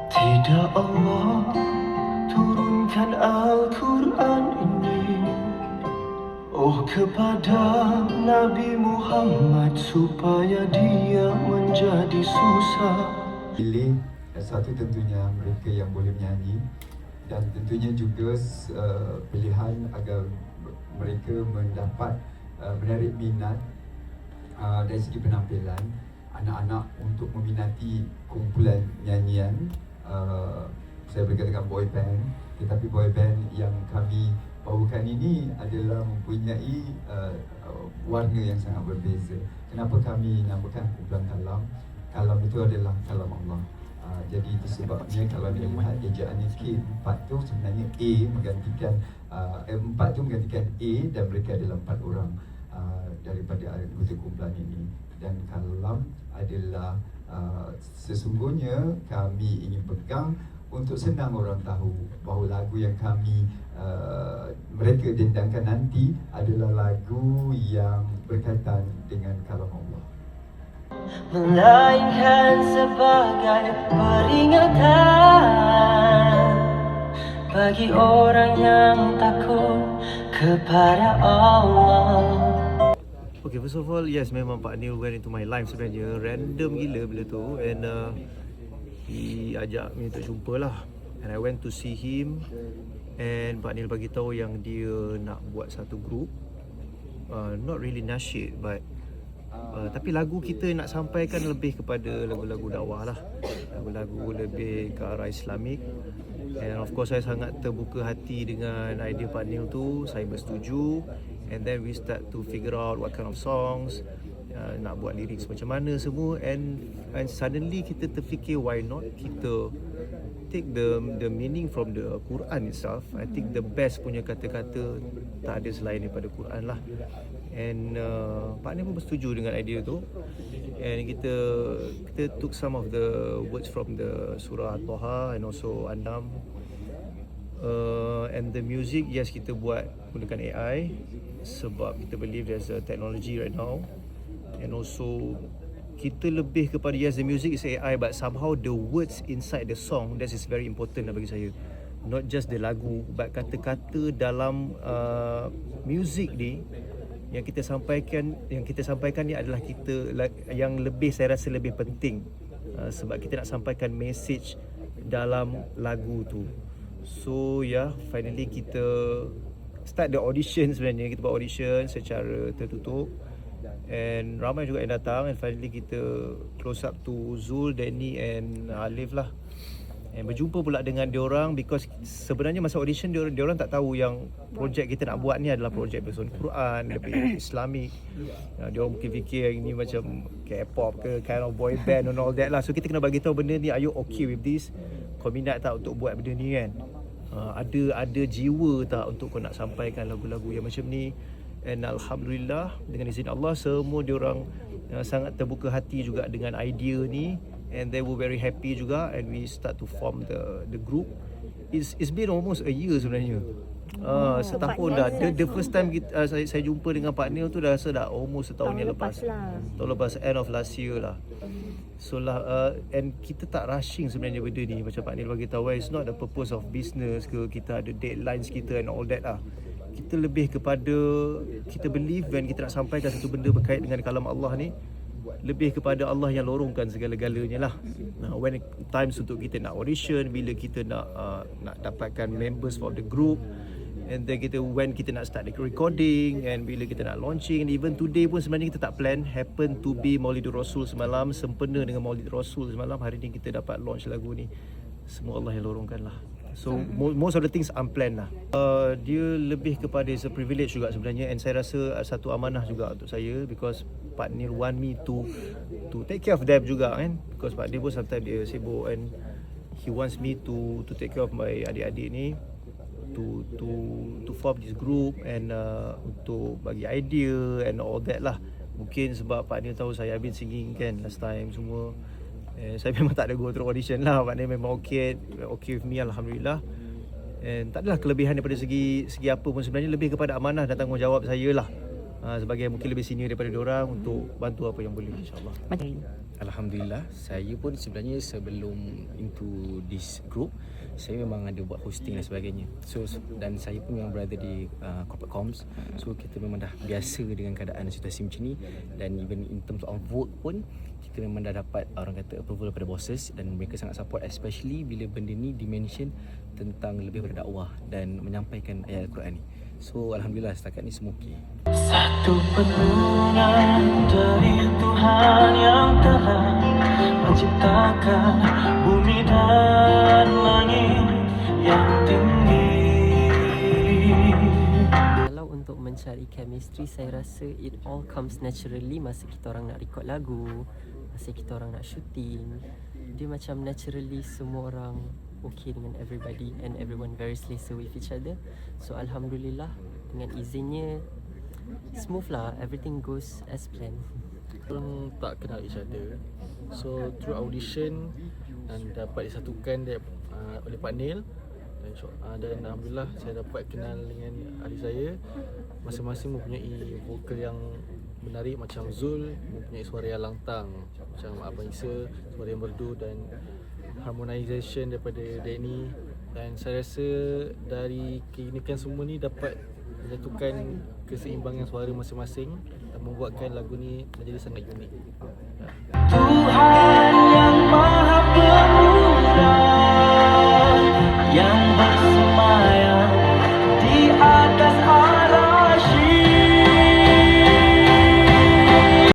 Tidak Allah turunkan Al-Quran ini kepada Nabi Muhammad supaya dia menjadi susah. Pilih satu tentunya mereka yang boleh menyanyi dan tentunya juga pilihan agar mereka mendapat menarik minat dari segi penampilan anak-anak untuk meminati kumpulan nyanyian. Saya berkatakan boy band, tetapi boy band yang kami bawakan ini adalah mempunyai warna yang sangat berbeza. Kenapa kami namakan kumpulan kalam? Kalam itu adalah kalam Allah. Jadi itu sebabnya kalau dilihat ejaan K4 tu sebenarnya A menggantikan 4 tu menggantikan A dan mereka adalah 4 orang daripada anggota kumpulan ini. Dan kalam adalah sesungguhnya kami ingin pegang untuk senang orang tahu bahawa lagu yang kami mereka dendangkan nanti adalah lagu yang berkaitan dengan kalam Allah. Melainkan sebagai peringatan bagi orang yang takut kepada Allah. Okay, first of all, yes, memang Pak Neil went into my life sebenarnya. Random gila bila tu. And he ajak me untuk jumpa lah. And I went to see him. And Pak Neil bagi tahu yang dia nak buat satu group. Not really nasyid, but tapi lagu kita nak sampaikan lebih kepada lagu-lagu dakwah lah. Lagu-lagu lebih ke arah Islamik. And of course saya sangat terbuka hati dengan idea Pak Neil tu. Saya bersetuju. And then we start to figure out what kind of songs, nak buat lirik macam mana semua. And suddenly kita terfikir, why not kita take the meaning from the Quran itself. I think the best punya kata-kata tak ada selain daripada Quran lah. And Pak Neil pun bersetuju dengan idea tu. And kita took some of the words from the surah Taha and also An'am. And the music, yes, kita buat menggunakan AI sebab kita believe there's a technology right now. And also kita lebih kepada, yes, the music is AI, but somehow the words inside the song, that is very important lah bagi saya. Not just the lagu, but kata-kata dalam music ni yang kita sampaikan ni adalah kita yang lebih, saya rasa lebih penting, sebab kita nak sampaikan message dalam lagu tu. So yeah, finally kita start the audition sebenarnya. Kita buat audition secara tertutup and ramai juga yang datang. And finally kita close up to Zul, Danny and Alif lah. And berjumpa pula dengan diorang because sebenarnya masa audition diorang tak tahu yang projek kita nak buat ni adalah projek bersuara Quran, lebih Islamik. Diorang mungkin fikir ini macam K-pop ke, kind of boy band and all that lah. So kita kena bagi tahu benda ni, are you okay with this? Kau minat tak untuk buat benda ni kan? Ada jiwa tak untuk kau nak sampaikan lagu-lagu yang macam ni? And Alhamdulillah dengan izin Allah semua diorang sangat terbuka hati juga dengan idea ni. And they were very happy juga. And we start to form the group. It's been almost a year sebenarnya. Setahun dah. The first time saya jumpa dengan Pak Neil tu dah rasa dah almost setahun yang lepas. Tahun lepas, end of last year lah. So lah, and kita tak rushing sebenarnya benda ni. Macam Pak Neil bagi tahu, it's not the purpose of business ke, kita ada deadlines kita and all that lah. Kita lebih kepada, kita believe when kita nak sampaikan satu benda berkait dengan kalam Allah ni, lebih kepada Allah yang lorongkan segala-galanya lah. When times untuk kita nak audition, bila kita nak dapatkan members for the group, and then when kita nak start the recording, and bila kita nak launching, and even today pun sebenarnya kita tak plan. Happen to be Maulidur Rasul semalam, sempena dengan Maulid Rasul semalam. Hari ni kita dapat launch lagu ni. Semua Allah yang lorongkan lah. So most of the things unplanned lah. Dia lebih kepada is a privilege juga sebenarnya. And saya rasa satu amanah juga untuk saya, because Pak Neil want me to take care of them juga kan. Because Pak Neil pun sometimes dia sibuk, and he wants me to take care of my adik-adik ni, to form this group, and untuk bagi idea and all that lah. Mungkin sebab Pak Neil tahu saya been singing kan last time semua. Saya memang tak ada go through audition lah. Pak Neil memang okay with me, Alhamdulillah. And tak adalah kelebihan daripada segi apa pun sebenarnya, lebih kepada amanah dan tanggungjawab saya lah. Sebagai mungkin lebih senior daripada diorang, untuk bantu apa yang boleh, insyaAllah. Alhamdulillah, saya pun sebenarnya sebelum into this group, saya memang ada buat hosting dan sebagainya. Dan saya pun memang berada di corporate comms. So kita memang dah biasa dengan keadaan situasi macam ni, dan even in terms of work pun kita memang dah dapat orang kata approval daripada bosses, dan mereka sangat support, especially bila benda ni dimention tentang lebih pada dakwah dan menyampaikan ayat Al-Quran ni. So alhamdulillah setakat ni semua okey. Satu penurunan dari Tuhan yang telah menciptakan bumi dan langit yang tinggi. Kalau untuk mencari chemistry, saya rasa it all comes naturally masa kita orang nak record lagu, masa kita orang nak shooting. Dia macam naturally semua orang okay dengan everybody and everyone very selesa with each other. So alhamdulillah, dengan izinnya smooth lah, everything goes as planned. Orang tak kenal each other, so through audition dan dapat disatukan oleh Pak Neil, dan alhamdulillah saya dapat kenal dengan adik saya. Masing-masing mempunyai vokal yang menarik. Macam Zul mempunyai suara yang lantang, macam Abang Isa suara yang merdu, dan harmonization daripada Danny. Dan saya rasa dari keunikan semua ni dapat menyatukan keseimbangan suara masing-masing dan membuatkan lagu ni menjadi sangat unik. Tuhan yang Maha